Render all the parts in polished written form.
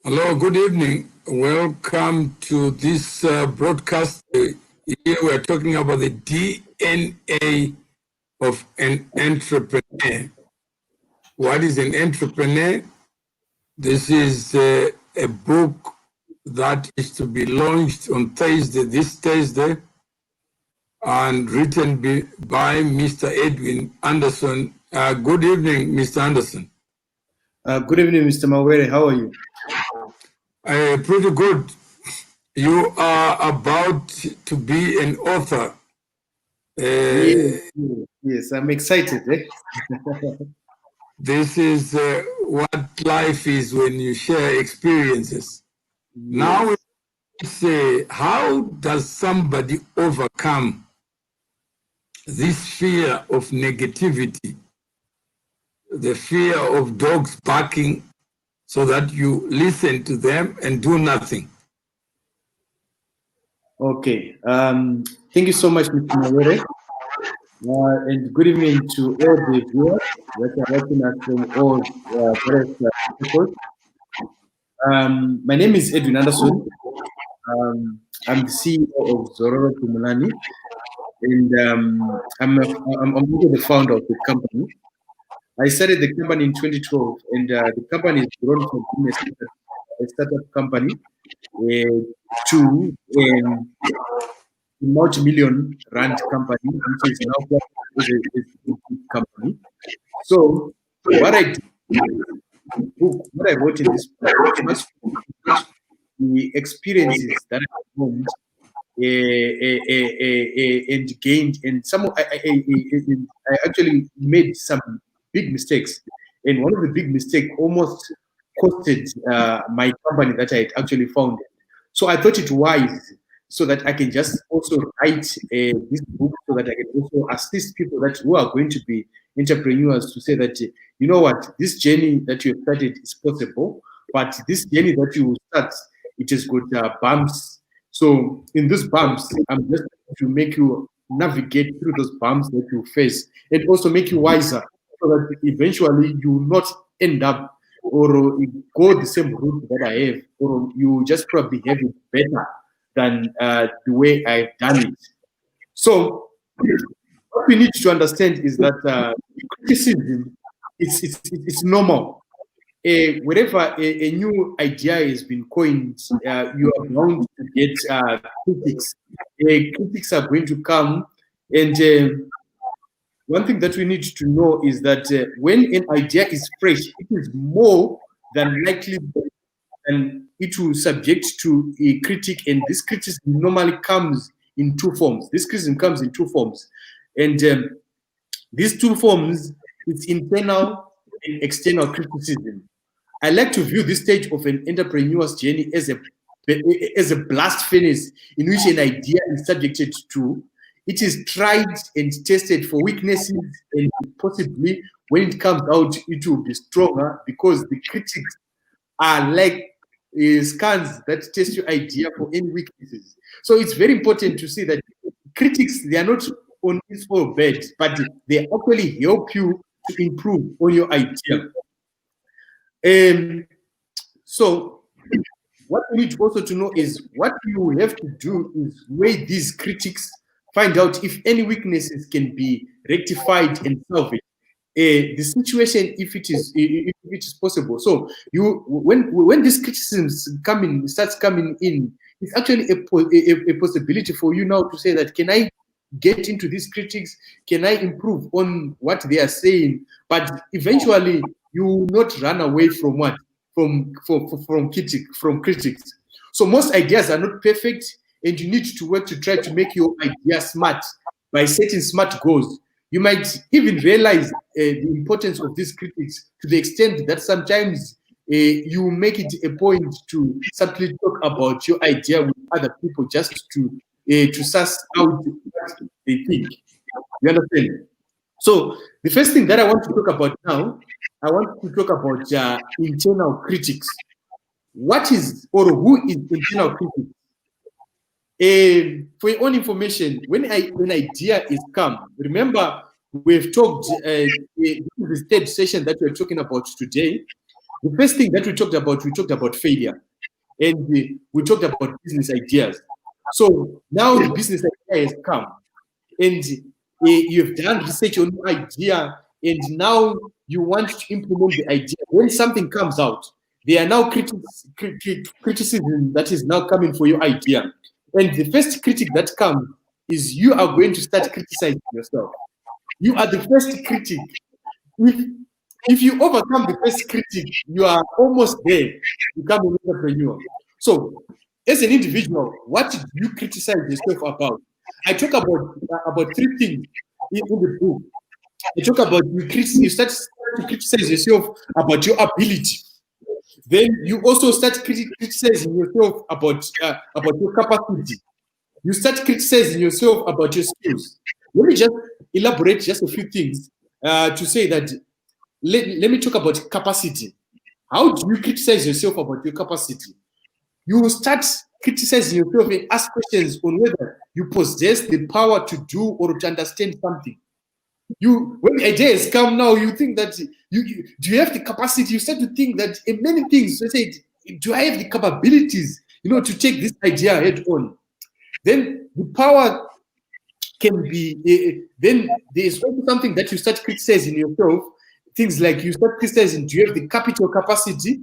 Hello, good evening. Welcome to this broadcast. Here we are talking about the DNA of an entrepreneur. What is an entrepreneur? This is a book that is to be launched on this Thursday, and written by Mr. Edwin Anderson. Good evening, Mr. Anderson. Good evening, Mr. Mawere. How are you? Pretty good. You are about to be an author. Yes, I'm excited. This is what life is when you share experiences. Yes. Now, let's say, how does somebody overcome this fear of negativity, the fear of dogs barking, so that you listen to them and do nothing? Okay. Thank you so much, Mr. Mawere. And good evening to all the viewers that are watching us from all various people. My name is Edwin Anderson. I'm the CEO of Zororo Tumulani, and I'm also the founder of the company. I started the company in 2012, and the company has grown from being a startup company to a multi-million rand company, which is now a company. So what I did, what I wrote in this book was the experiences that I found and gained, and I actually made some big mistakes, and one of the big mistakes almost costed my company that I had actually founded. So I thought it wise so that I can just also write this book so that I can also assist people that who are going to be entrepreneurs to say that, you know what, this journey that you have started is possible, but this journey that you will start, it has got bumps. So in these bumps, I'm just to make you navigate through those bumps that you face and also make you wiser so that eventually you will not end up or go the same route that I have, or you just probably have it better than the way I've done it. So what we need to understand is that criticism it's normal. Whenever a new idea has been coined, you are bound to get critics. Critics are going to come, and one thing that we need to know is that when an idea is fresh, it is more than likely and it will subject to a critic, and this criticism normally comes in two forms. This criticism comes in two forms, and these two forms, it's internal and external criticism. I like to view this stage of an entrepreneur's journey as a blast furnace in which an idea is subjected to. It is tried and tested for weaknesses, and possibly when it comes out, it will be stronger because the critics are like scans that test your idea for any weaknesses. So it's very important to see that critics, they are not on this for bad, but they actually help you to improve on your idea. So what we need also to know is what you have to do is weigh these critics, find out if any weaknesses can be rectified and salvaged. The situation, if it is possible. So you when these criticisms starts coming in, it's actually a possibility for you now to say that, can I get into these critics? Can I improve on what they are saying? But eventually, you will not run away from what from critics. So most ideas are not perfect, and you need to work to try to make your idea smart by setting smart goals. You might even realize the importance of these critics to the extent that sometimes you make it a point to simply talk about your idea with other people just to suss out what they think. You understand? So the first thing that I want to talk about now, I want to talk about internal critics. What is or who is internal critics? For your own information, when an idea is come, remember we've talked this is the third session that we're talking about today. The first thing that we talked about failure, and we talked about business ideas. So now the business idea has come, and you've done research on the idea, and now you want to implement the idea. When something comes out, there are now criticism that is now coming for your idea. And the first critic that comes is you are going to start criticizing yourself. You are the first critic. If you overcome the first critic, you are almost there to become an entrepreneur. So, as an individual, what do you criticize yourself about? I talk about three things in the book. I talk about you start to criticize yourself about your ability. Then you also start criticizing yourself about your capacity. You start criticizing yourself about your skills. Let me just elaborate just a few things to say that. Let me talk about capacity. How do you criticize yourself about your capacity? You will start criticizing yourself and ask questions on whether you possess the power to do or to understand something. When ideas come now, you think that do you have the capacity? You start to think that in many things, you say, do I have the capabilities, to take this idea head on? Then the power can be. Then there is also something that you start criticizing yourself. Things like you start criticizing: do you have the capital capacity?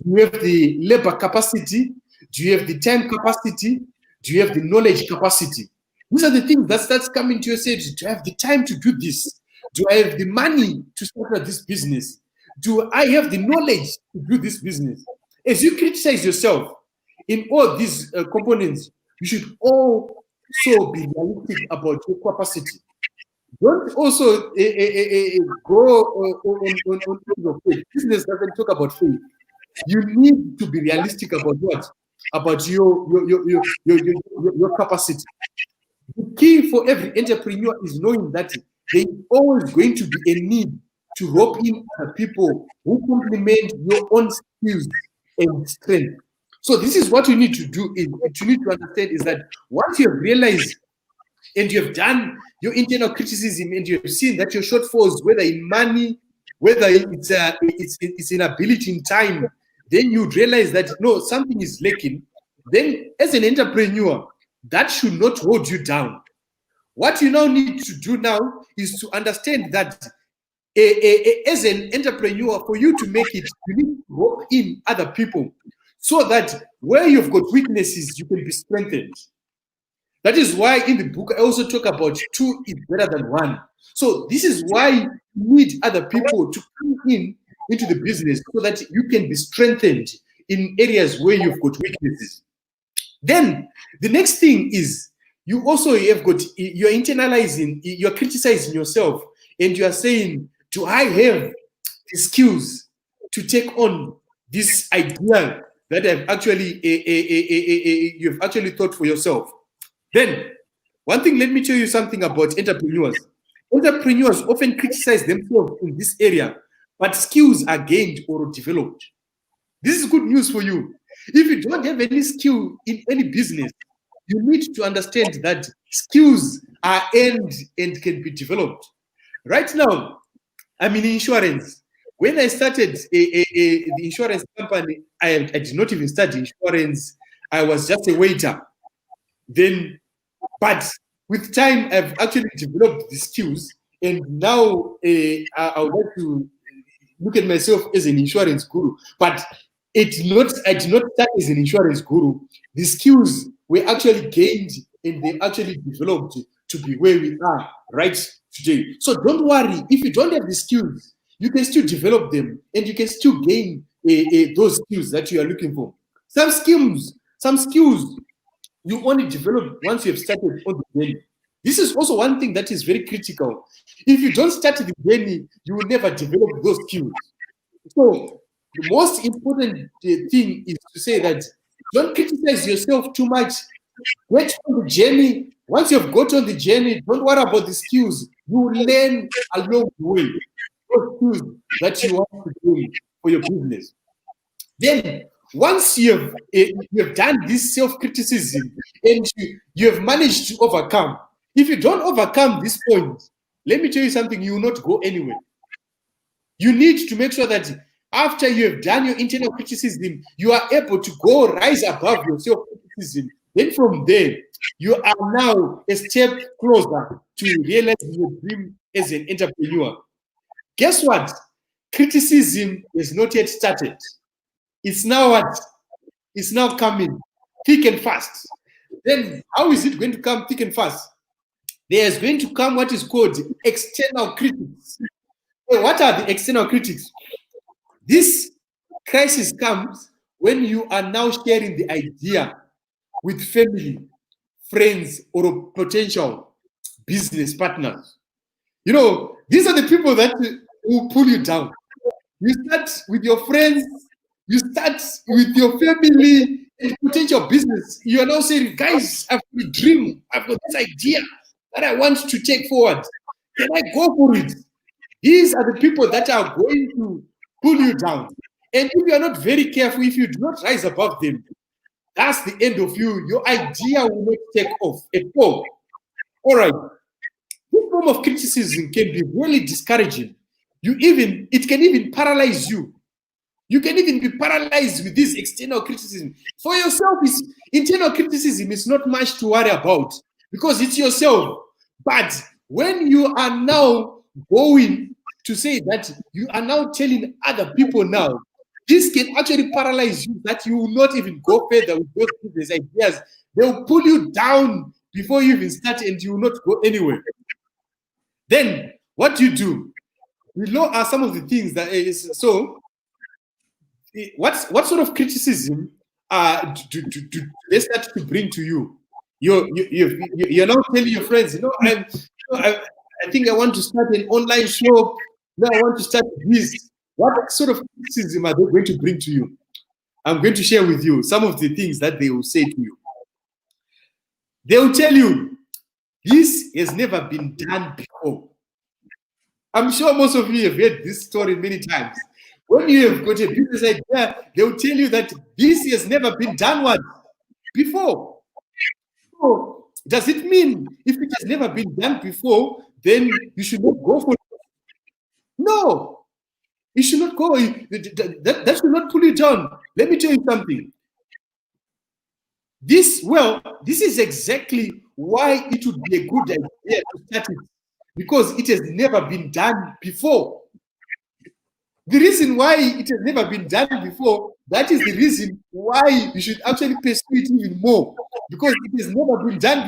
Do you have the labor capacity? Do you have the time capacity? Do you have the knowledge capacity? These are the things that starts coming to your head. Do I have the time to do this? Do I have the money to start this business? Do I have the knowledge to do this business? As you criticize yourself in all these components, you should also be realistic about your capacity. Don't also go on your faith. Business doesn't talk about faith. You need to be realistic about what? About your capacity. The key for every entrepreneur is knowing that there is always going to be a need to rope in other people who complement your own skills and strength. So this is what you need to do. You need to understand is that once you have realized and you have done your internal criticism and you have seen that your shortfalls, whether in money, whether it's in ability, in time, then you realize that no, something is lacking. Then as an entrepreneur, that should not hold you down. What you now need to do now is to understand that as an entrepreneur, for you to make it, you need to rope in other people so that where you've got weaknesses, you can be strengthened. That is why in the book, I also talk about 2 is better than 1. So this is why you need other people to come into the business so that you can be strengthened in areas where you've got weaknesses. Then the next thing is you also you're internalizing, you're criticizing yourself, and you are saying, do I have the skills to take on this idea that you've actually thought for yourself? Then, one thing, let me tell you something about entrepreneurs. Entrepreneurs often criticize themselves in this area, but skills are gained or developed. This is good news for you. If you don't have any skill in any business, you need to understand that skills are earned and can be developed. Right now, I'm in insurance. When I started the insurance company, I did not even study insurance. I was just a waiter. Then, but with time, I've actually developed the skills, and now I would like to look at myself as an insurance guru. But I did not start as an insurance guru. The skills were actually gained and they actually developed to be where we are right today. So don't worry, if you don't have the skills, you can still develop them and you can still gain those skills that you are looking for. Some skills you only develop once you have started on the journey. This is also one thing that is very critical. If you don't start the journey, you will never develop those skills. So the most important thing is to say that don't criticize yourself too much. Get on the journey. Once you've got on the journey, don't worry about the skills. You will learn along the way those skills that you want to do for your business. Then, once you have done this self-criticism and you have managed to overcome, if you don't overcome this point, let me tell you something, you will not go anywhere. You need to make sure that After you have done your internal criticism, you are able to go rise above your self-criticism. Then from there, you are now a step closer to realizing your dream as an entrepreneur. Guess what? Criticism is not yet started. It's now what? It's now coming thick and fast. Then how is it going to come thick and fast? There's going to come what is called external critics. So what are the external critics? This crisis comes when you are now sharing the idea with family, friends, or potential business partners. You know, these are the people that will pull you down. You start with your friends, you start with your family and potential business. You are now saying, guys, I've got a dream, I've got this idea that I want to take forward. Can I go for it? These are the people that are going to pull you down. And if you are not very careful, if you do not rise above them, that's the end of you. Your idea will not take off at all. All right. This form of criticism can be really discouraging. It can even paralyze you. You can even be paralyzed with this external criticism. For yourself, internal criticism is not much to worry about because it's yourself. But when you are now going to say that you are now telling other people now, this can actually paralyze you that you will not even go further with those business ideas. They'll pull you down before you even start and you will not go anywhere. Then what you do? Below are some of the things that is so. What sort of criticism do they start to bring to you? You're now telling your friends, I think I want to start an online shop. No, I want to start this. What sort of criticism are they going to bring to you? I'm going to share with you some of the things that they will say to you. They will tell you, this has never been done before. I'm sure most of you have heard this story many times. When you have got a business idea, they will tell you that this has never been done before. So, does it mean if it has never been done before, then you should not go for it? No, you should not go. That should not pull you down. Let me tell you something. This is exactly why it would be a good idea to start it, because it has never been done before. The reason why it has never been done before, that is the reason why you should actually pursue it even more, because it has never been done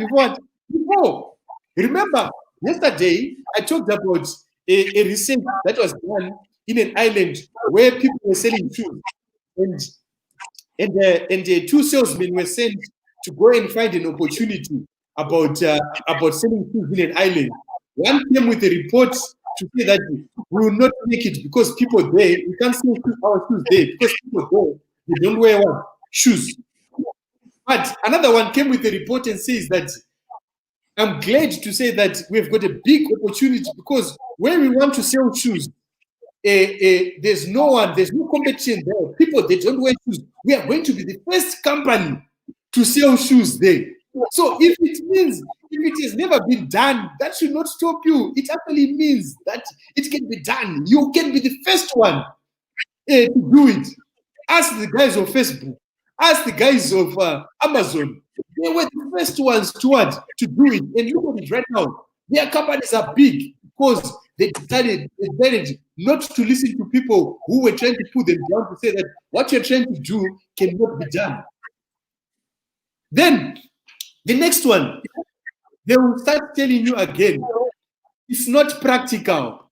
before. Remember, yesterday I talked about a research that was done in an island where people were selling shoes, and two salesmen were sent to go and find an opportunity about selling shoes in an island. One came with a report to say that we will not make it because people there, we can't sell our shoes there because people there, they don't wear shoes. But another one came with a report and says that I'm glad to say that we've got a big opportunity because when we want to sell shoes, there's no competition there. People, they don't wear shoes. We are going to be the first company to sell shoes there. So if it has never been done, that should not stop you. It actually means that it can be done. You can be the first one to do it. Ask the guys of Facebook. Ask the guys of Amazon. They were the first ones to do it. And look at it right now. Their companies are big because they decided not to listen to people who were trying to put them down to say that what you're trying to do cannot be done. Then the next one, they will start telling you again, it's not practical.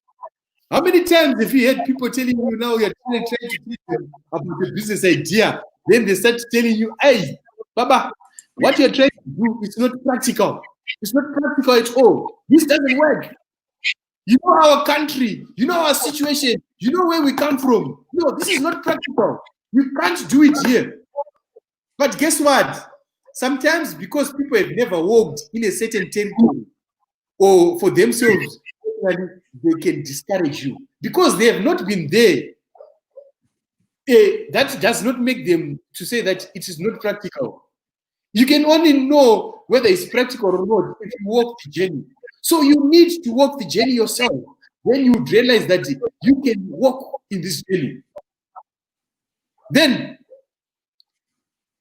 How many times have you heard people telling you now you're trying to teach them about the business idea? Then they start telling you, hey, Baba, what you're trying to do is not practical. It's not practical at all. This doesn't work. You know our country, you know our situation, you know where we come from. No, this is not practical. You can't do it here. But guess what? Sometimes because people have never walked in a certain territory or for themselves, they can discourage you because they have not been there. That does not make them to say that it is not practical. You can only know whether it's practical or not if you walk the journey. So you need to walk the journey yourself. Then you would realize that you can walk in this journey. Then,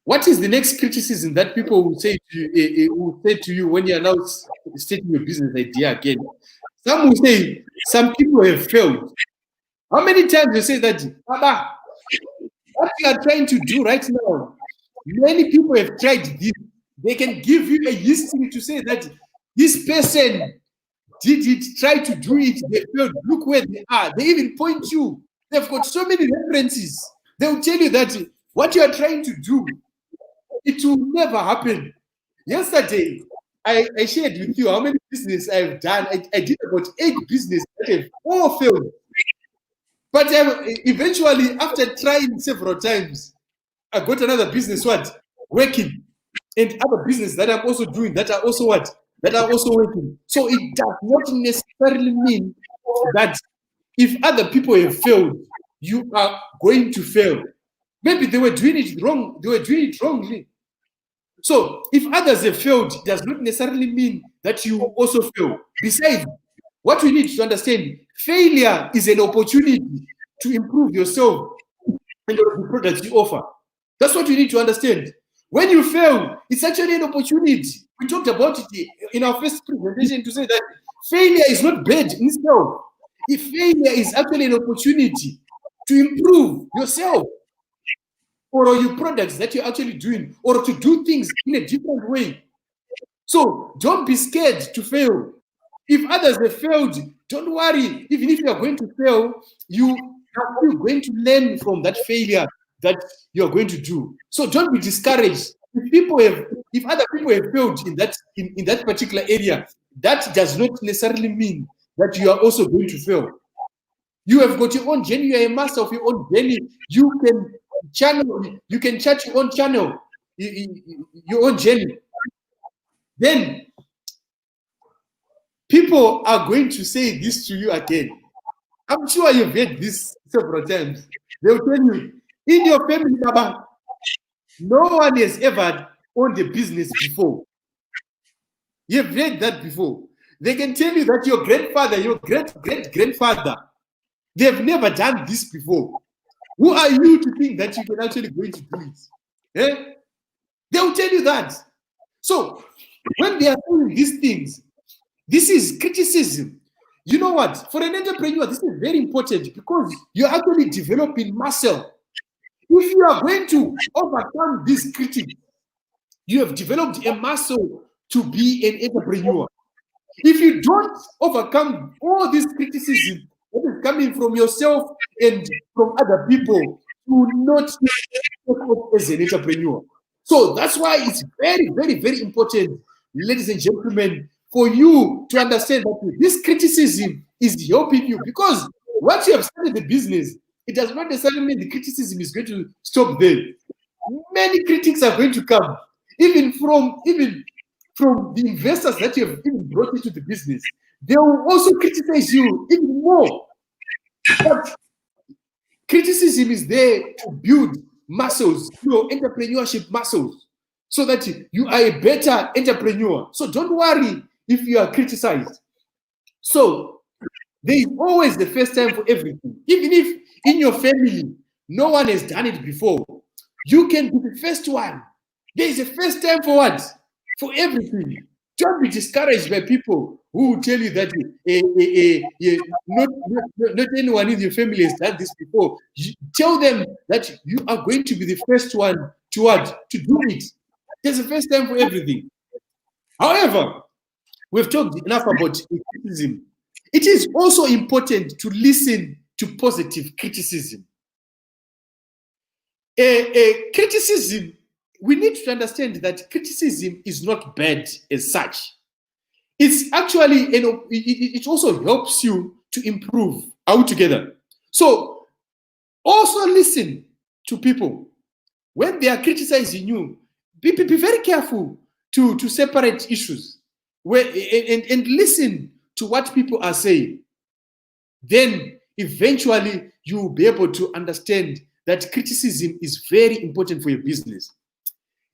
what is the next criticism that people will say to you when you are now stating your business idea again? Some will say, some people have failed. How many times you say that, Baba, what you are trying to do right now, many people have tried this. They can give you a history to say that this person did it, try to do it, they failed, look where they are. They even point you. They've got so many references. They will tell you that what you are trying to do, it will never happen. Yesterday, I shared with you how many businesses I've done. I did about 8 businesses that have all failed. But eventually, after trying several times, I got another business working, and other business that I'm also doing that are also that are also working. So it does not necessarily mean that if other people have failed, you are going to fail. Maybe they were doing it wrong. They were doing it wrongly. So if others have failed, it does not necessarily mean that you also fail. Besides, what we need to understand, failure is an opportunity to improve yourself and the products you offer. That's what you need to understand. When you fail, it's actually an opportunity. We talked about it in our first presentation to say that failure is not bad in itself. If failure is actually an opportunity to improve yourself or your products that you're actually doing, or to do things in a different way. So don't be scared to fail. If others have failed, don't worry. Even if you are going to fail, you are still going to learn from that failure that you are going to do. So don't be discouraged. If other people have failed in that particular area, that does not necessarily mean that you are also going to fail. You have got your own journey. You are a master of your own journey. You can chart your own channel, your own journey. Then people are going to say this to you again. I'm sure you've heard this several times. They'll tell you, in your family, Baba, no one has ever owned a business before. You've read that before. They can tell you that your grandfather, your great-great-grandfather, they've never done this before. Who are you to think that you can actually go into do it? Eh? They will tell you that. So when they are doing these things, this is criticism. You know what? For an entrepreneur, this is very important because you're actually developing muscle. If you are going to overcome this critique, you have developed a muscle to be an entrepreneur. If you don't overcome all this criticism that is coming from yourself and from other people, you will not work as an entrepreneur. So that's why it's very, very, very important, ladies and gentlemen, for you to understand that this criticism is helping you, because once you have started the business, it does not necessarily mean the criticism is going to stop there. Many critics are going to come, even from the investors that you have even brought into the business. They will also criticize you even more. But criticism is there to build muscles, your entrepreneurship muscles, so that you are a better entrepreneur. So don't worry if you are criticized. So there is always the first time for everything. Even if in your family no one has done it before, you can be the first one. There is a first time for what? For everything. Don't be discouraged by people who will tell you that not anyone in your family has done this before. Tell them that you are going to be the first one to what? To do it. There's a first time for everything. However, we've talked enough about criticism. It is also important to listen to positive criticism. Criticism, we need to understand that criticism is not bad as such. It's actually, it also helps you to improve altogether. So also listen to people. When they are criticizing you, be very careful to separate issues and listen to what people are saying. Then eventually you will be able to understand that criticism is very important for your business.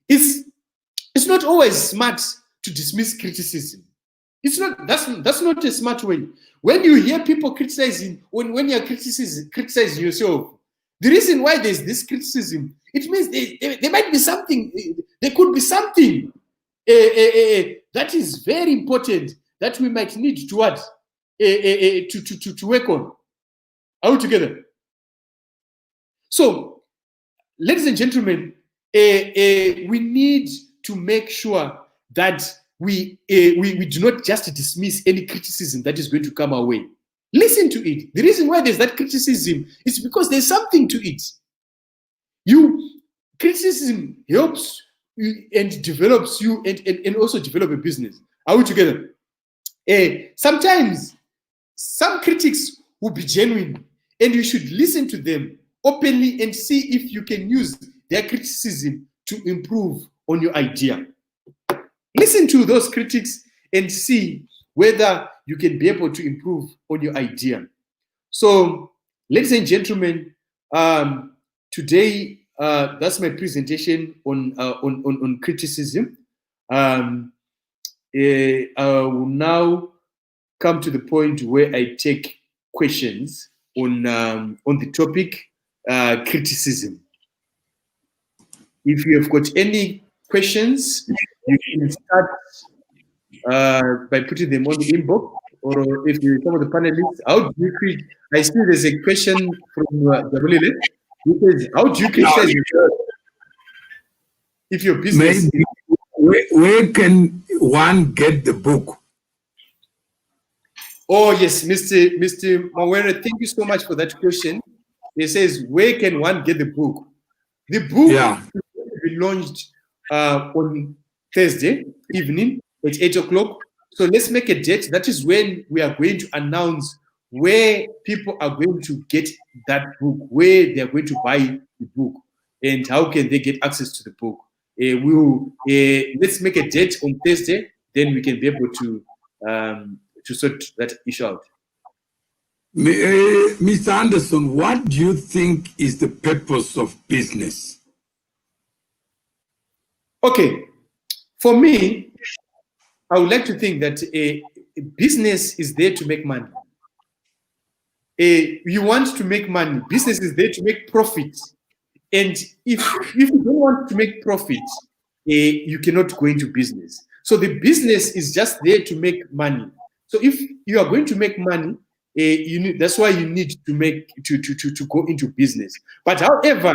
It's not always smart to dismiss criticism. It's not, that's not a smart way. When you hear people criticizing, when you're criticizing yourself, The reason why there's this criticism, it means there might be something, there could be something that is very important that we might need to what? To work on. Are we together? So, ladies and gentlemen, we need to make sure that we do not just dismiss any criticism that is going to come our way. Listen to it. The reason why there's that criticism is because there's something to it. Criticism helps you and develops you and also develop a business. Are we together? Sometimes some critics will be genuine and you should listen to them openly and see if you can use their criticism to improve on your idea. Listen to those critics and see whether you can be able to improve on your idea. So, ladies and gentlemen, today that's my presentation on criticism. I will now come to the point where I take questions on the topic criticism. If you have got any questions, you can start by putting them on the inbox, or if you're some of the panelists, how do you create? I see there's a question from Dabulile. He says, how do you criticize yourself if your business? Maybe, where can one get the book? Oh yes, Mr. Mawere, thank you so much for that question. He says, where can one get the book? The book will be launched on Thursday evening at 8 o'clock. So let's make a date. That is when we are going to announce where people are going to get that book, where they are going to buy the book, and how can they get access to the book. Let's make a date on Thursday, then we can be able to sort that issue out. Mr. Anderson, what do you think is the purpose of business? Okay, for me, I would like to think that a business is there to make money. You want to make money. Business is there to make profit. And if you don't want to make profit, you cannot go into business. So the business is just there to make money. So if you are going to make money, that's why you need to go into business. But however,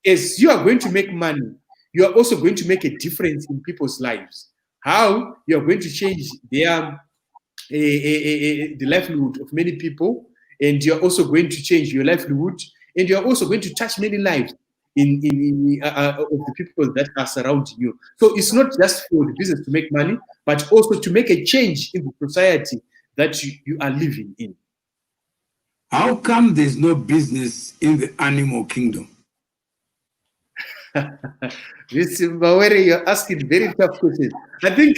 as you are going to make money, you are also going to make a difference in people's lives. How you are going to change their the livelihood of many people, and you're also going to change your livelihood, and you're also going to touch many lives of the people that are surrounding you. So it's not just for the business to make money, but also to make a change in the society that you are living in. How come there's no business in the animal kingdom? Mr. Mawere, you're asking very tough questions. I think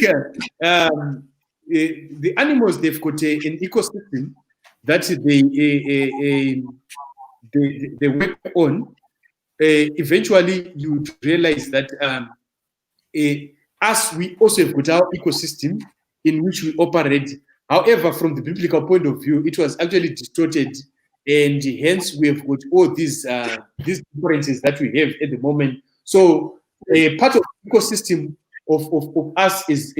the animals, they've got an ecosystem that they work on. Eventually, you realize that us, we also have got our ecosystem in which we operate. However, from the biblical point of view, it was actually distorted, and hence we have got all these differences that we have at the moment. So, part of the ecosystem of us as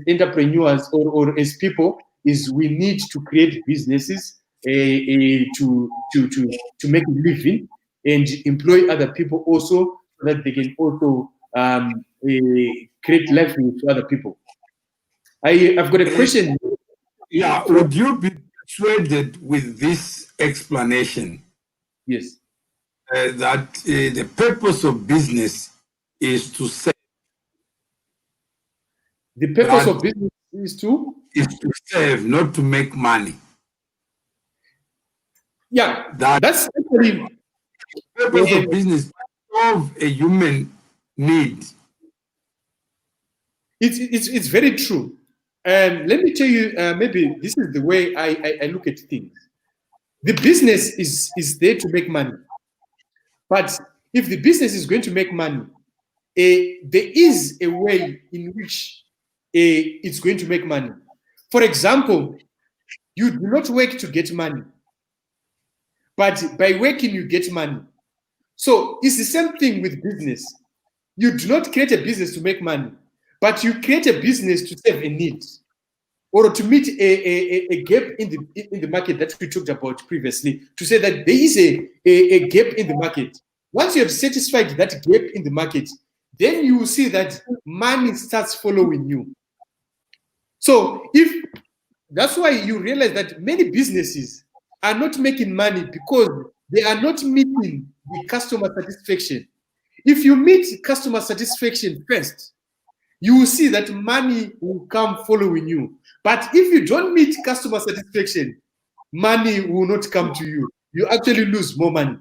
entrepreneurs or as people is we need to create businesses to make a living and employ other people also, so that they can also create livelihood to other people. I've got a question. Yeah, would you be persuaded with this explanation? Yes. That the purpose of business is to serve. The purpose of business is to serve, not to make money. Yeah, that's actually the purpose of business to solve a human need. It's very true. And let me tell you, maybe this is the way I look at things. The business is there to make money. But if the business is going to make money, there is a way in which it's going to make money. For example, you do not work to get money, but by working you get money. So it's the same thing with business. You do not create a business to make money, but you create a business to serve a need or to meet a gap in the market that we talked about previously, to say that there is a gap in the market. Once you have satisfied that gap in the market, then you will see that money starts following you. So if that's why you realize that many businesses are not making money because they are not meeting the customer satisfaction. If you meet customer satisfaction first, you will see that money will come following you. But if you don't meet customer satisfaction, money will not come to you. You actually lose more money.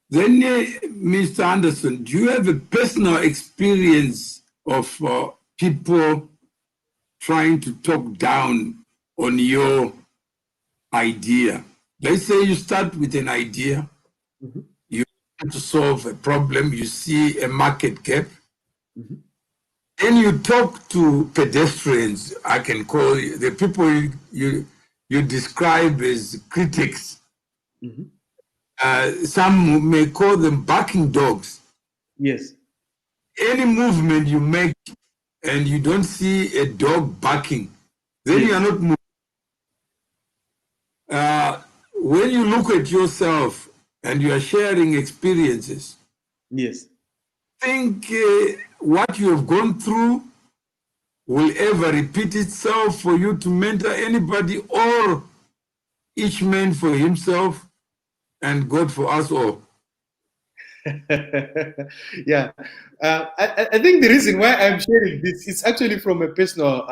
Then, Mr. Anderson, do you have a personal experience of people trying to talk down on your idea? Let's say you start with an idea, you want to solve a problem, you see a market gap, then you talk to pedestrians, I can call you, the people you describe as critics. Some may call them barking dogs. Yes. Any movement you make and you don't see a dog barking, then you are not moving. When you look at yourself and you are sharing experiences, yes, think what you have gone through will ever repeat itself for you to mentor anybody, or each man for himself and God for us all? yeah. I think the reason why I'm sharing this is actually from a personal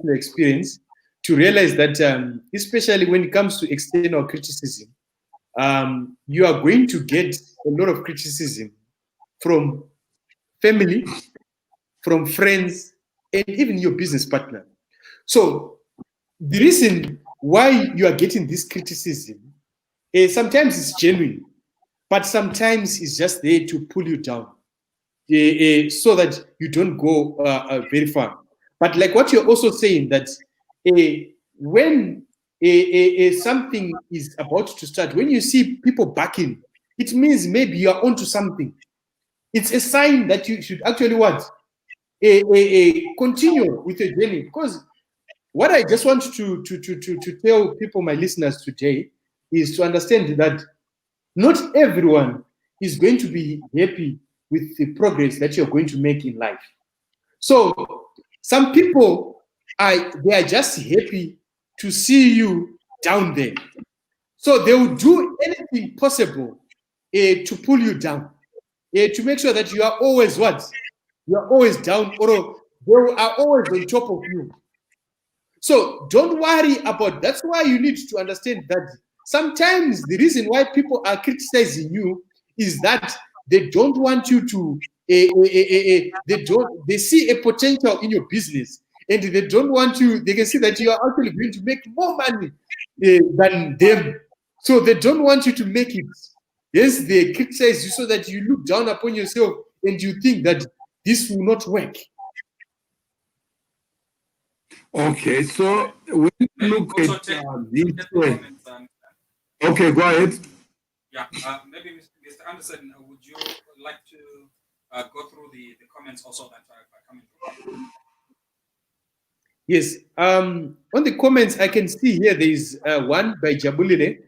experience, to realize that especially when it comes to external criticism, you are going to get a lot of criticism from family, from friends, and even your business partner. So the reason why you are getting this criticism, sometimes it's genuine, but sometimes it's just there to pull you down, so that you don't go very far. But like what you're also saying, that when something is about to start, when you see people backing, it means maybe you are onto something. It's a sign that you should actually what? Continue with your journey. Because what I just want to tell people, my listeners today, is to understand that not everyone is going to be happy with the progress that you're going to make in life. So some people they are just happy to see you down there. So they will do anything possible to pull you down, to make sure that you are always what? You are always down, or they are always on top of you. So don't worry about. That's why you need to understand that sometimes the reason why people are criticizing you is that they don't want you to. They see a potential in your business, and they don't want you. They can see that you are actually going to make more money than them, so they don't want you to make it. Yes, they criticize you so that you look down upon yourself and you think that this will not work. Okay, so when you look at this way. Okay, go ahead. Yeah, maybe Mr. Anderson, would you like to go through the comments also that are coming through? Yes. On the comments, I can see here there is one by Jabulile,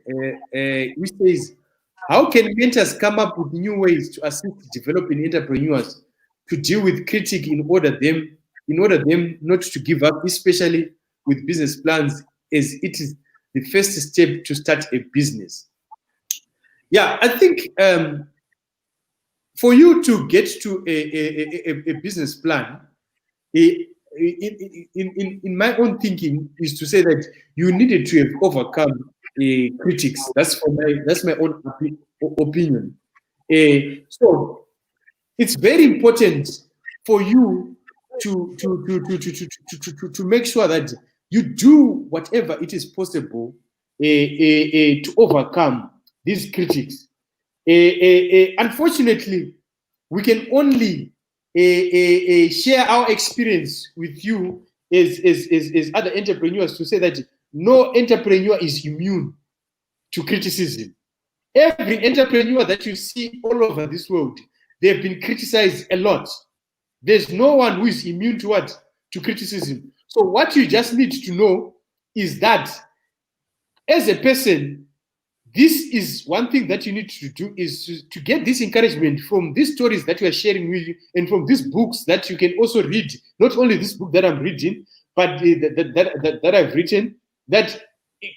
which says, "How can mentors come up with new ways to assist developing entrepreneurs to deal with critique in order them not to give up, especially with business plans, as it is the first step to start a business?" Yeah, I think for you to get to a business plan, in my own thinking, is to say that you needed to have overcome critics. That's my own opinion. So it's very important for you to make sure that you do whatever it is possible to overcome these critics. Unfortunately, we can only share our experience with you as other entrepreneurs, to say that no entrepreneur is immune to criticism. Every entrepreneur that you see all over this world, they've been criticized a lot. There's no one who is immune to what? To criticism. So what you just need to know is that as a person, this is one thing that you need to do, is to get this encouragement from these stories that we are sharing with you, and from these books that you can also read. Not only this book that I'm reading, but that I've written, that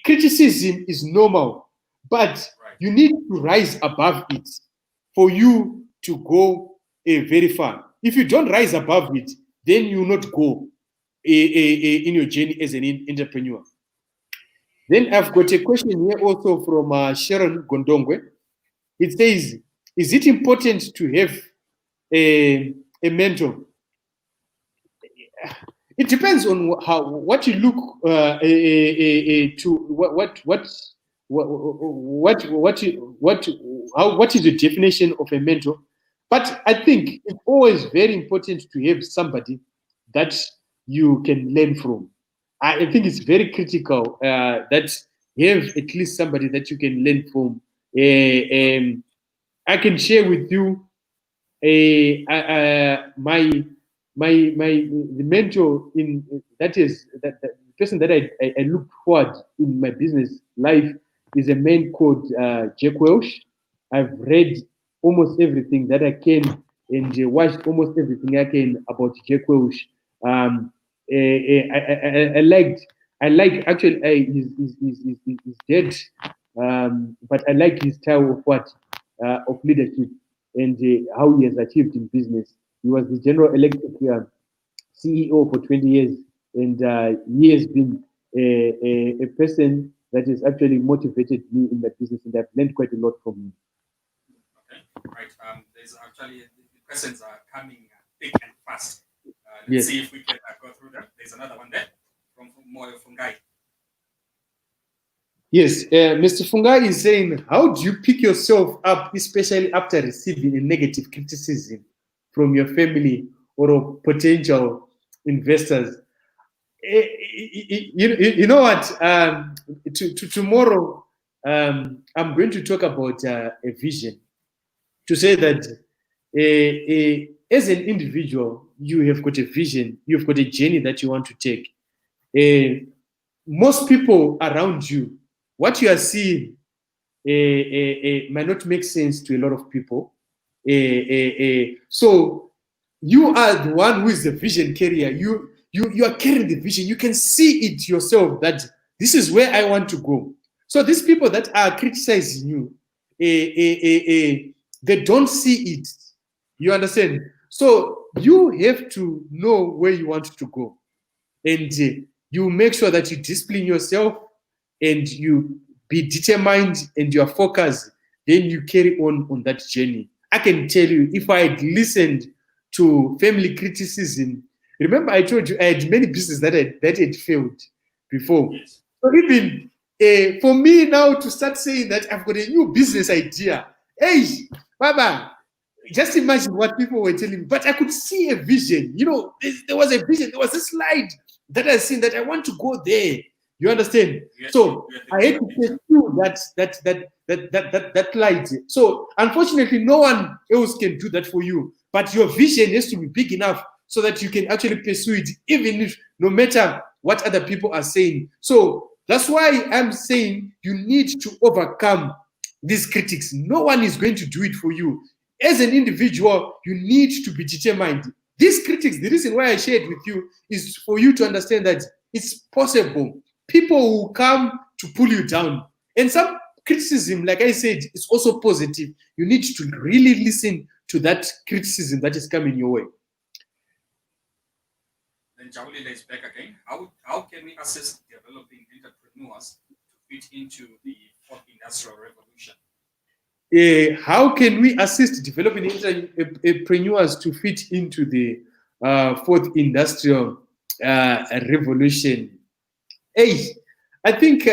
criticism is normal, but you need to rise above it for you to go very far. If you don't rise above it, then you will not go in your journey as an entrepreneur. Then I've got a question here also from Sharon Gondongwe. It says, is it important to have a mentor? It depends on what you look to, what is the definition of a mentor. But I think it's always very important to have somebody that you can learn from. I think it's very critical that you have at least somebody that you can learn from. I can share with you the mentor the person that I look forward in my business life is a man called Jack Welch. I've read almost everything that I can and watched almost everything I can about Jack Welch. I like actually he's dead, but I like his style of leadership and how he has achieved in business. He was the General Electric CEO for 20 years, and he has been a person that has actually motivated me in my business, and I've learned quite a lot from him. Okay, right. There's actually the questions are coming thick and fast. Let's see if we can go through them. There's another one there from Moyo Fungai. Yes, Mr. Fungai is saying, how do you pick yourself up, especially after receiving a negative criticism from your family or potential investors? You know what? Tomorrow, I'm going to talk about a vision, to say that as an individual, you have got a vision, you've got a journey that you want to take. Most people around you, what you are seeing might not make sense to a lot of people. So you are the one who is the vision carrier. You are carrying the vision. You can see it yourself that this is where I want to go. So these people that are criticizing you, they don't see it. You understand? So you have to know where you want to go. And you make sure that you discipline yourself and you be determined and you are focused. Then you carry on that journey. I can tell you, if I had listened to family criticism, remember I told you I had many businesses that had failed before. Yes. So even for me now to start saying that I've got a new business idea, hey, Baba, just imagine what people were telling me. But I could see a vision. You know, there was a vision. There was a slide that I seen that I want to go there. You understand? Yes, so I had to pursue that light. So unfortunately, no one else can do that for you. But your vision has to be big enough so that you can actually pursue it, even if no matter what other people are saying. So that's why I'm saying you need to overcome these critics. No one is going to do it for you. As an individual, you need to be determined. These critics, the reason why I shared with you is for you to understand that it's possible. People will come to pull you down. And some criticism, like I said, is also positive. You need to really listen to that criticism that is coming your way. Then Jabulile is back again. How can we assist developing entrepreneurs to fit into the fourth industrial revolution? How can we assist developing entrepreneurs to fit into the fourth industrial revolution? Hey, I think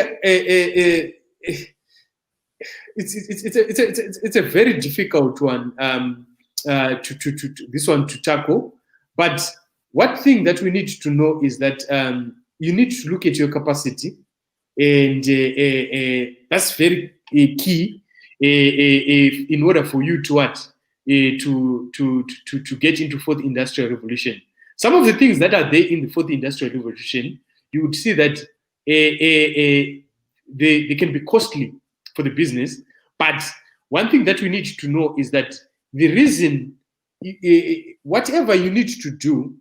it's a very difficult one this one to tackle. But one thing that we need to know is that you need to look at your capacity, and that's very key. in order for you to what to get into fourth industrial revolution. Some of the things that are there in the fourth industrial revolution, you would see that they can be costly for the business. But one thing that we need to know is that the reason, whatever you need to do,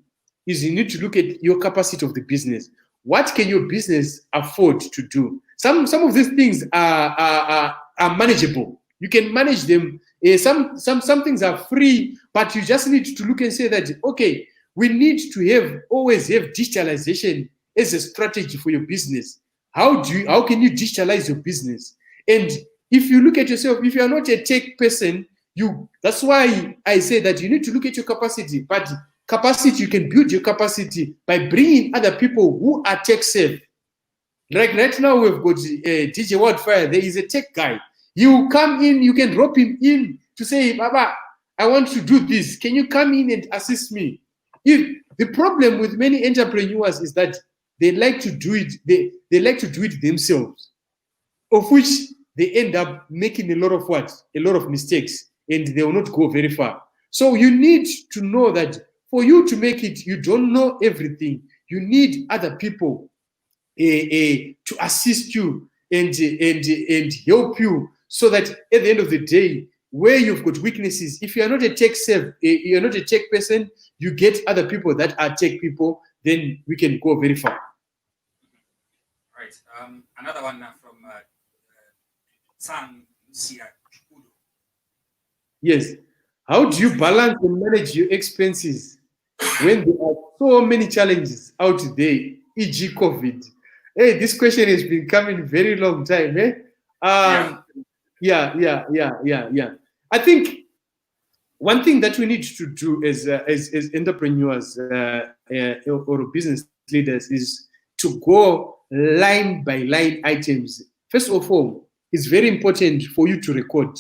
is you need to look at your capacity of the business. What can your business afford to do? Some of these things are manageable. You can manage them. Some things are free, but you just need to look and say that, okay, we need to always have digitalization as a strategy for your business. How can you digitalize your business? And if you look at yourself, if you are not a tech person, that's why I say that you need to look at your capacity. But capacity, you can build your capacity by bringing other people who are tech savvy. Like right now, we've got DJ Wildfire. There is a tech guy. You come in, you can drop him in to say, Baba, I want to do this. Can you come in and assist me? If the problem with many entrepreneurs is that they like to do it, they like to do it themselves, of which they end up making a lot of mistakes, and they will not go very far. So you need to know that for you to make it, you don't know everything. You need other people to assist you and help you, so that at the end of the day, where you've got weaknesses, if you are not a tech you're not a tech person, you get other people that are tech people, then we can go very far. Right. Another one from Sang Sia. Yes. How do you balance and manage your expenses when there are so many challenges out there, e.g. COVID? Hey, this question has been coming very long time, eh? Yeah. I think one thing that we need to do as entrepreneurs or business leaders is to go line by line items. First of all, it's very important for you to record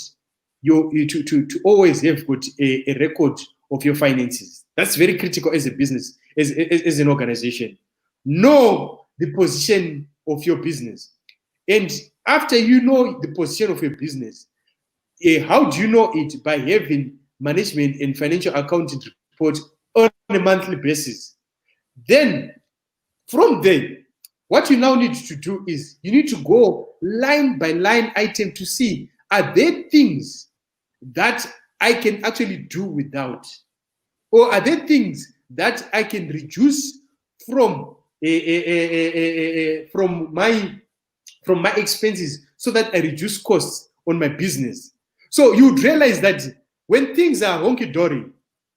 to always have got a record of your finances. That's very critical as a business, as an organization. Know the position of your business. And after you know the position of your business, how do you know it? By having management and financial accounting report on a monthly basis. Then from there, what you now need to do is you need to go line by line item to see, are there things that I can actually do without? Or are there things that I can reduce from my expenses, so that I reduce costs on my business? So you would realize that when things are honky-dory,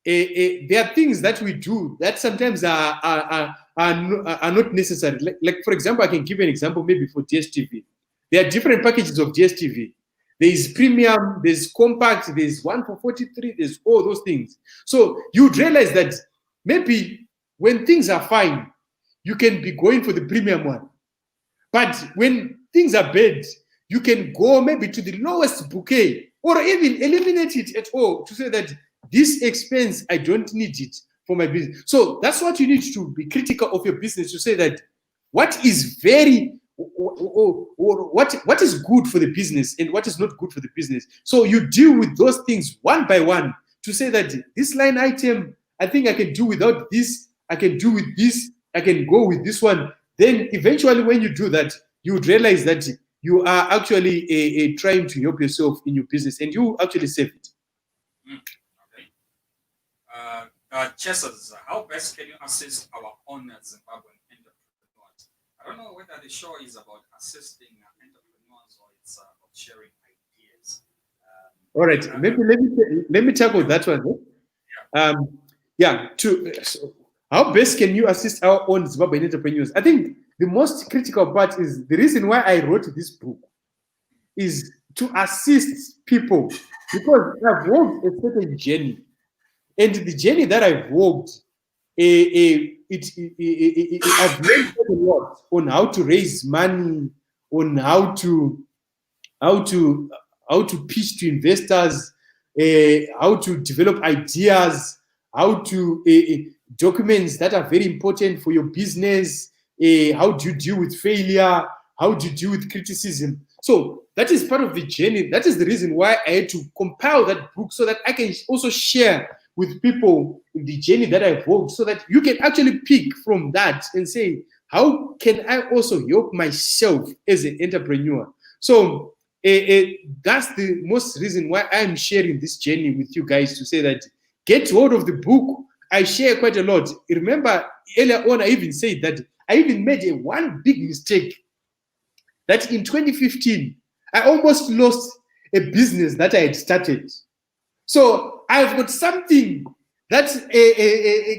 there are things that we do that sometimes are not necessary. Like, for example, I can give you an example maybe for DSTV. There are different packages of DSTV. There is premium, there's compact, there's one for 43, there's all those things. So you'd realize that maybe when things are fine, you can be going for the premium one. But when things are bad, you can go maybe to the lowest bouquet, or even eliminate it at all, to say that this expense, I don't need it for my business. So that's what you need to be critical of your business, to say that what is what is good for the business and what is not good for the business. So you deal with those things one by one, to say that this line item, I think I can do without this, I can do with this, I can go with this one. Then eventually when you do that, you would realize that you are actually trying to help yourself in your business, and you actually save it. Okay. Chessers, how best can you assist our own Zimbabwean entrepreneurs? I don't know whether the show is about assisting entrepreneurs or it's about sharing ideas. All right, maybe let me tackle that one. So how best can you assist our own Zimbabwean entrepreneurs? I think the most critical part is the reason why I wrote this book is to assist people, because I've walked a certain journey, and the journey that I've walked, I've learned a lot on how to raise money, on how to pitch to investors, how to develop ideas, how to documents that are very important for your business. How do you deal with failure? How do you deal with criticism? So that is part of the journey. That is the reason why I had to compile that book so that I can also share with people the journey that I've walked, so that you can actually pick from that and say, how can I also help myself as an entrepreneur? So that's the most reason why I'm sharing this journey with you guys, to say that get hold of the book. I share quite a lot. Remember, earlier on, I even said that I even made one big mistake, that in 2015, I almost lost a business that I had started. So I've got something that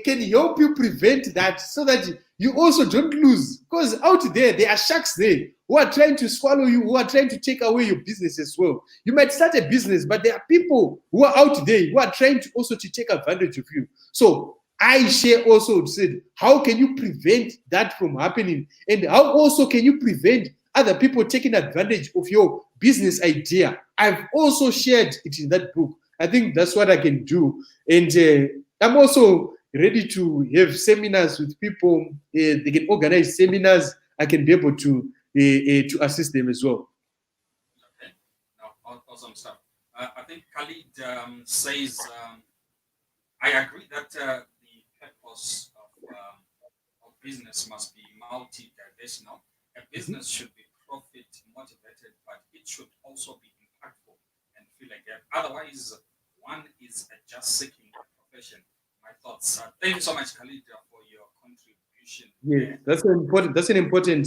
can help you prevent that, so that you also don't lose. Because out there are sharks there who are trying to swallow you, who are trying to take away your business as well. You might start a business, but there are people who are out there who are trying to also to take advantage of you. So I share also said, how can you prevent that from happening? And how also can you prevent other people taking advantage of your business idea? I've also shared it in that book. I think that's what I can do. And I'm also ready to have seminars with people. They can organize seminars. I can be able to assist them as well. Okay, no, awesome stuff. I think Khalid says, I agree that the purpose of business must be multi-dimensional. A business should be profit motivated, but it should also be impactful and fill a gap. Otherwise, one is just seeking a profession. My thoughts. Thank you so much, Khalid, for your contribution. Yes, that's an important. That's an important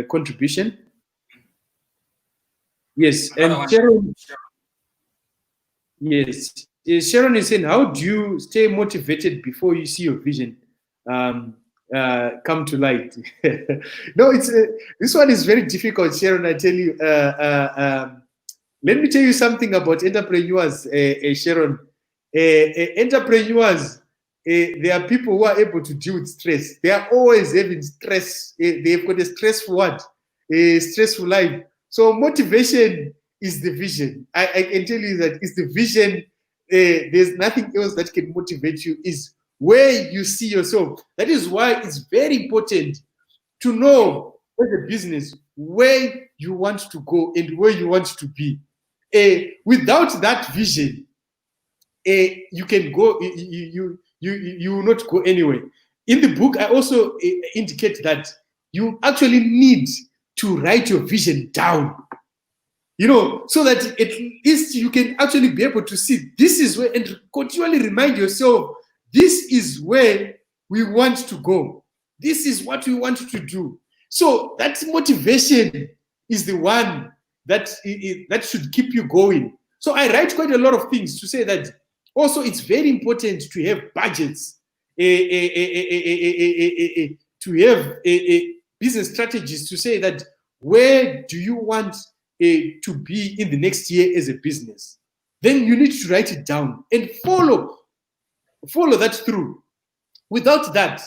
contribution. Yes, and Sharon. Yes, Sharon is saying, how do you stay motivated before you see your vision come to light? No, it's this one is very difficult, Sharon. I tell you. Let me tell you something about entrepreneurs, Sharon. Entrepreneurs, they are people who are able to deal with stress. They are always having stress. They've got a stressful what? A stressful life. So motivation is the vision. I can tell you that it's the vision. There's nothing else that can motivate you. Is where you see yourself. That is why it's very important to know as a business where you want to go and where you want to be. Without that vision, you can go. You will not go anywhere. In the book, I also indicate that you actually need to write your vision down. You know, so that at least you can actually be able to see this is where, and continually remind yourself, this is where we want to go. This is what we want to do. So that motivation is the one that should keep you going. So I write quite a lot of things to say that also it's very important to have budgets, to have business strategies, to say that where do you want to be in the next year as a business. Then you need to write it down and follow that through. Without that,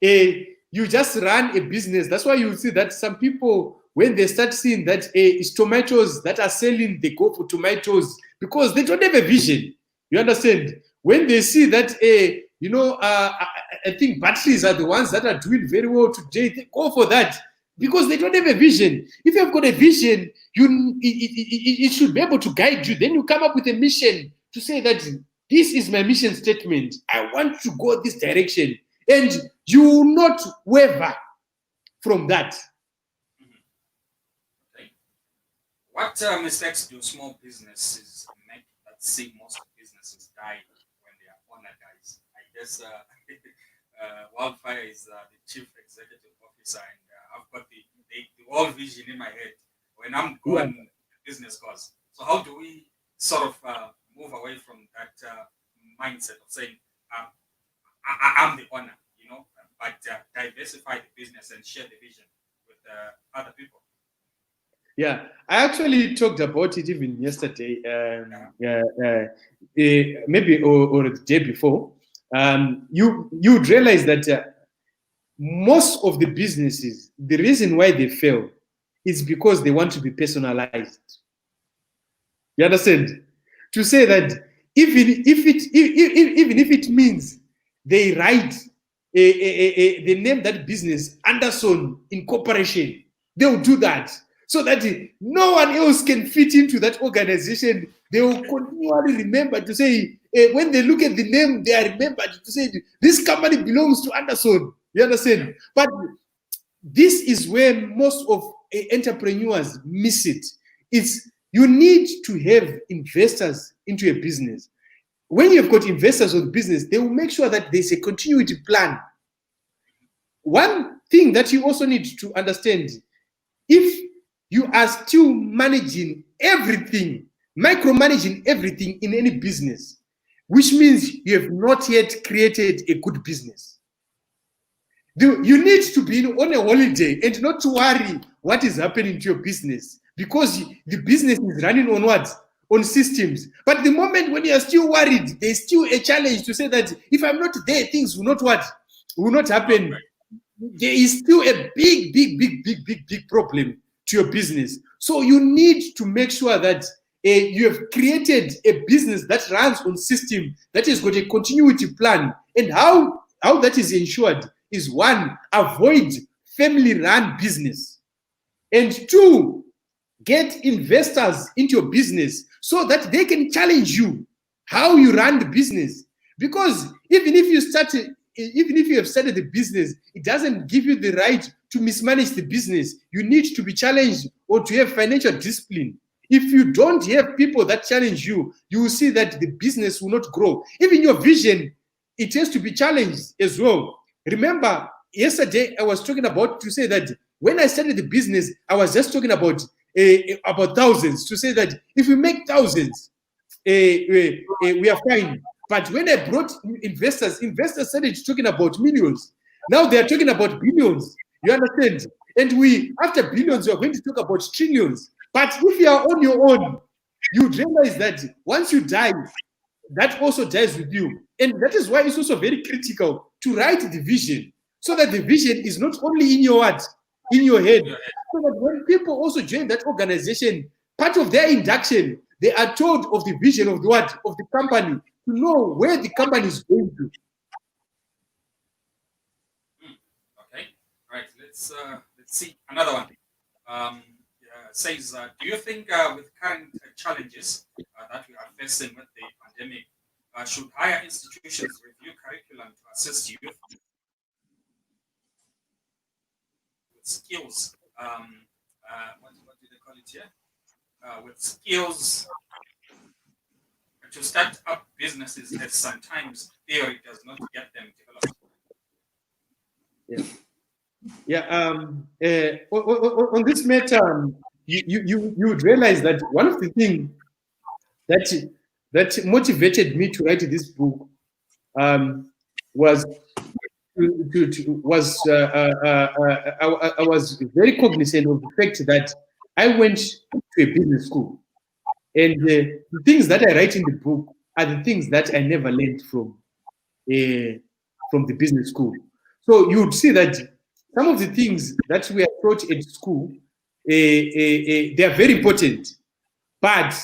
you just run a business. That's why you see that some people, when they start seeing that it's tomatoes that are selling, they go for tomatoes because they don't have a vision. You understand? When they see that, I think batteries are the ones that are doing very well today, they go for that because they don't have a vision. If you have got a vision, it should be able to guide you. Then you come up with a mission to say that this is my mission statement. I want to go this direction. And you will not waver from that. Okay. What mistakes do small businesses make that see most businesses die when their owner dies? I guess Wildfire is the chief executive officer, and I've got the whole vision in my head. When I'm gone, the business goes. So how do we sort of move away from that mindset of saying, I'm the owner, but diversify the business and share the vision with other people? Yeah, I actually talked about it even yesterday, maybe or the day before. You would realize that most of the businesses, the reason why they fail is because they want to be personalized. You understand? To say that even if it means they write they name that business Anderson Incorporation, they'll do that. so that no one else can fit into that organization. They will continually remember to say, when they look at the name, they are remembered to say, this company belongs to Anderson. You understand? But this is where most of entrepreneurs miss it. It's you need to have investors into a business. When you've got investors on business, they will make sure that there's a continuity plan. One thing that you also need to understand, if you are still managing everything, micromanaging everything in any business, which means you have not yet created a good business. You need to be on a holiday and not to worry what is happening to your business, because the business is running on what? On systems. But the moment when you are still worried, there's still a challenge to say that if I'm not there, things will not what? Will not happen. There is still a big problem to your business. So you need to make sure that you have created a business that runs on system, that has got a continuity plan. And how that is ensured is, one, avoid family-run business. And two, get investors into your business so that they can challenge you how you run the business. Because even if you have started the business, it doesn't give you the right to mismanage the business. You need to be challenged or to have financial discipline. If you don't have people that challenge you, you will see that the business will not grow. Even your vision, it has to be challenged as well. Remember, yesterday I was talking about, to say that when I started the business, I was just talking about thousands, to say that if we make thousands, we are fine. But when I brought investors started talking about millions. Now they are talking about billions. You understand? And after billions, we are going to talk about trillions. But if you are on your own, you realize that once you die, that also dies with you. And that is why it's also very critical to write the vision, so that the vision is not only in your head, so that when people also join that organization, part of their induction, they are told of the vision of the company, to know where the company is going to. Okay, right. Let's see another one. Says, do you think with current challenges that we are facing with the pandemic, should higher institutions review curriculum to assist youth with skills? What do they call it here? With skills to start up businesses, as sometimes theory does not get them developed. On this matter, you would realize that one of the things that motivated me to write this book was I was very cognizant of the fact that I went to a business school, and the things that I write in the book are the things that I never learned from the business school. So you would see that some of the things that we are taught at school, they are very important, but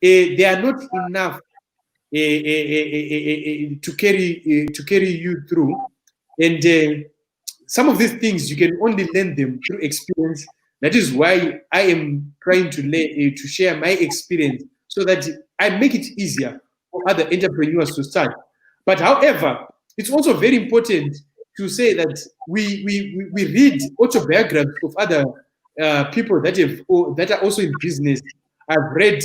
they are not enough to carry you through. And some of these things you can only learn them through experience. That is why I am trying to share my experience, so that I make it easier for other entrepreneurs to start. But however, it's also very important to say that we read autobiographies of other people that are also in business. I've read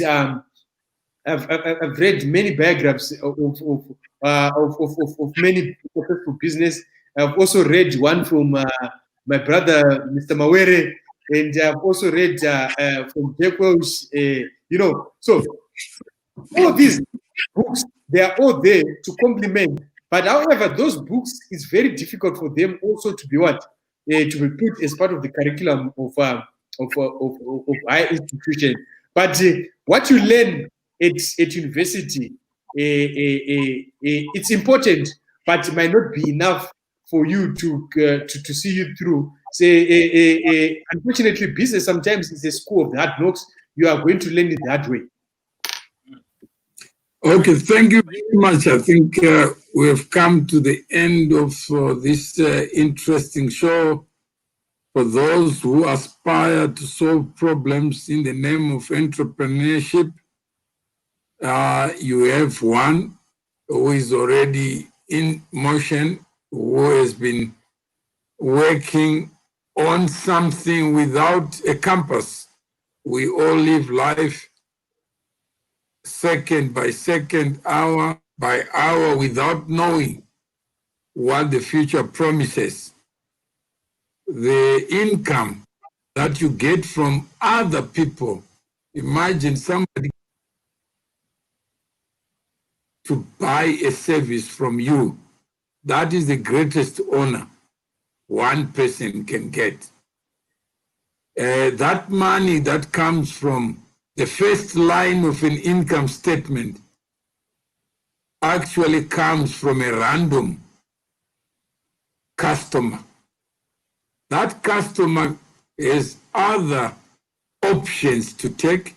many biographies of many successful business. I've also read one from my brother, Mr. Mawere, and I've also read from Jack Welch. So all these books, they are all there to complement. But however, those books, it's very difficult for them also to be to be put as part of the curriculum of higher institution. But what you learn at university, it's important, but it might not be enough for you to see you through. Say, unfortunately, business sometimes is a school of the hard knocks. You are going to learn it that way. Okay, thank you very much. I think we have come to the end of this interesting show for those who aspire to solve problems in the name of entrepreneurship. You have one who is already in motion, who has been working on something without a compass. We all live life second by second, hour by hour, without knowing what the future promises. The income that you get from other people, imagine somebody to buy a service from you. That is the greatest honor one person can get. That money that comes from the first line of an income statement actually comes from a random customer. That customer has other options to take,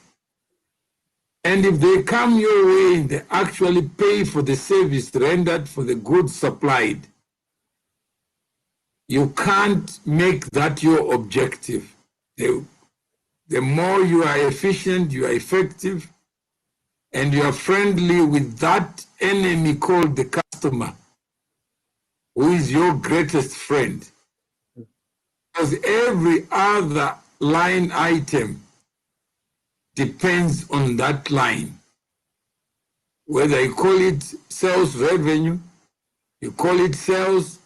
and if they come your way, they actually pay for the service rendered, for the goods supplied. You can't make that your objective. The more you are efficient, you are effective, and you are friendly with that enemy called the customer, who is your greatest friend. Because every other line item depends on that line. Whether you call it sales revenue, you call it sales,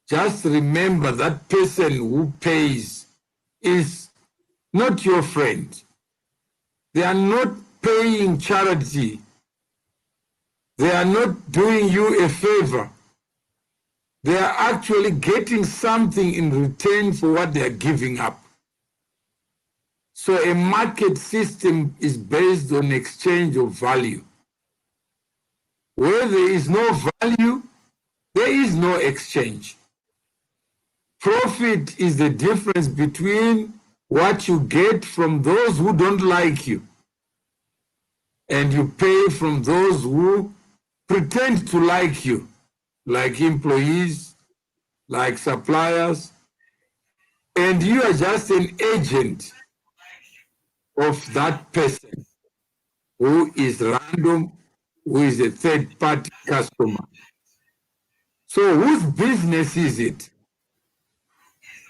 just remember that person who pays is not your friend. They are not paying charity. They are not doing you a favor. They are actually getting something in return for what they are giving up. So a market system is based on exchange of value. Where there is no value, there is no exchange. Profit is the difference between what you get from those who don't like you and you pay from those who pretend to like you, like employees, like suppliers, and you are just an agent of that person who is random, who is a third-party customer. So whose business is it?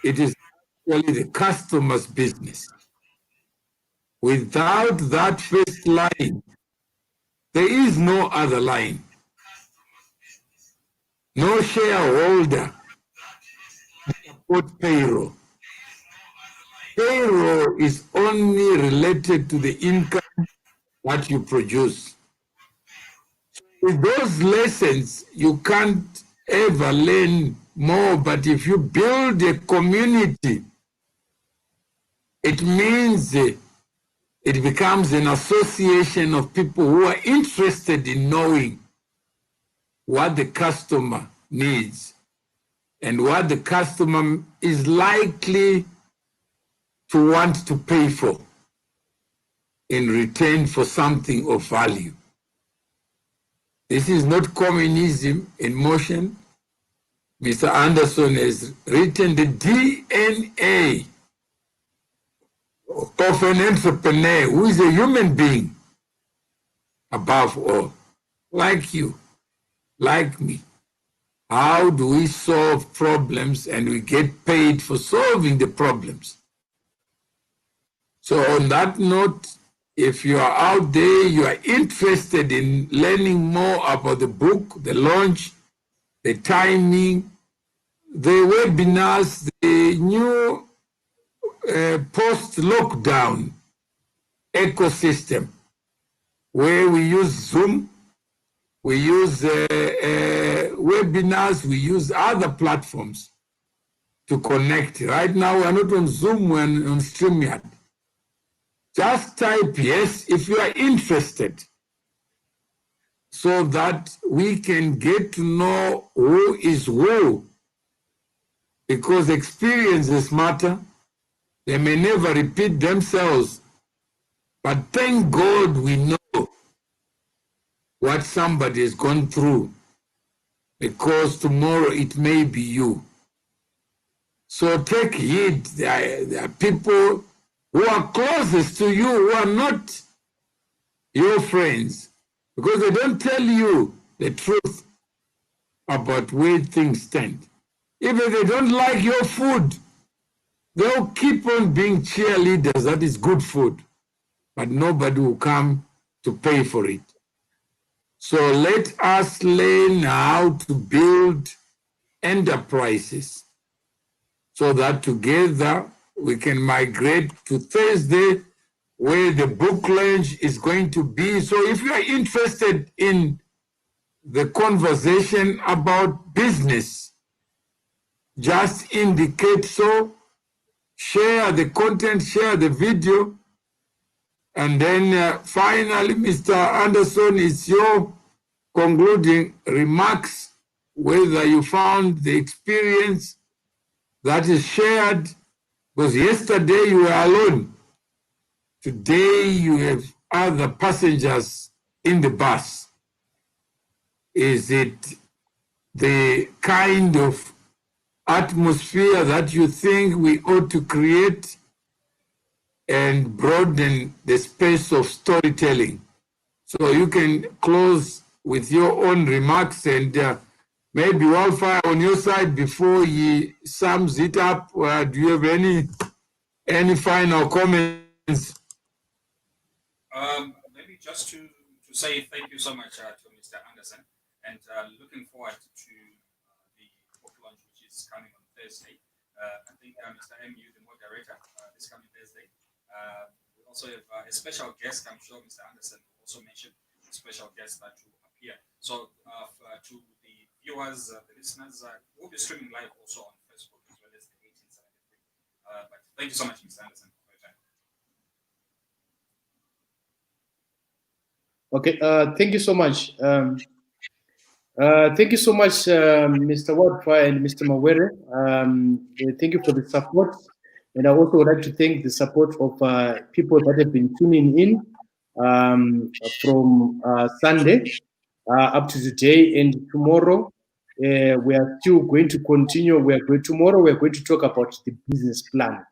It is actually the customer's business. Without that first line, there is no other line. No shareholder support payroll. Payroll is only related to the income that you produce. With those lessons, you can't ever learn more, but if you build a community, it means it becomes an association of people who are interested in knowing what the customer needs and what the customer is likely to want to pay for in return for something of value. This is not communism in motion. Mr. Anderson has written the DNA of an entrepreneur who is a human being above all, like you, like me. How do we solve problems and we get paid for solving the problems? So on that note, if you are out there, you are interested in learning more about the book, the launch, the timing, the webinars, the new post-lockdown ecosystem, where we use Zoom, we use webinars, we use other platforms to connect. Right now, we're not on Zoom, we're on StreamYard. Just type yes if you are interested, so that we can get to know who is who, because experiences matter. They may never repeat themselves, but thank God we know what somebody has gone through, because tomorrow it may be you. So take heed. There are people who are closest to you who are not your friends because they don't tell you the truth about where things stand. Even if they don't like your food, they'll keep on being cheerleaders. That is good food, but nobody will come to pay for it. So let us learn how to build enterprises so that together we can migrate to Thursday where the book launch is going to be. So if you are interested in the conversation about business, just indicate so, share the content, share the video, and then finally, Mr. Anderson, it's your concluding remarks, whether you found the experience that is shared, because yesterday you were alone. Today you have other passengers in the bus. Is it the kind of atmosphere that you think we ought to create and broaden the space of storytelling? So you can close with your own remarks and maybe Wildfire on your side before he sums it up. Do you have any final comments? Maybe just to say thank you so much to Mr. Anderson, and looking forward to the book launch, which is coming on Thursday. I think Mr. MU, the moderator, this coming Thursday. We also have a special guest. I'm sure Mr. Anderson will also mention a special guest that will appear. So to the viewers, the listeners, we'll be streaming live also on Facebook as well as the 1873. But thank you so much, Mr. Anderson, for your time. Okay, thank you so much. Thank you so much, Mr. Wildfire and Mr. Mawere. Thank you for the support. And I also would like to thank the support of people that have been tuning in from Sunday up to today and tomorrow. We are still going to continue. Tomorrow we're going to talk about the business plan.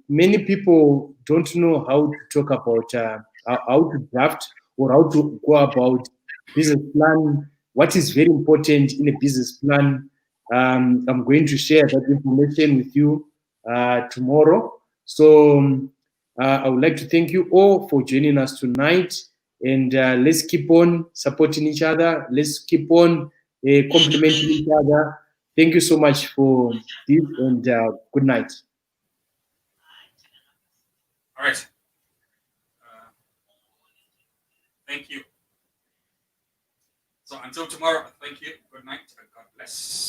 Many people don't know how to talk about how to draft or how to go about business plan. What is very important in a business plan? I'm going to share that information with you tomorrow. So I would like to thank you all for joining us tonight, and let's keep on supporting each other. Let's keep on complimenting each other. Thank you so much for this, and good night. All right. Thank you. So until tomorrow, thank you. Good night and God bless.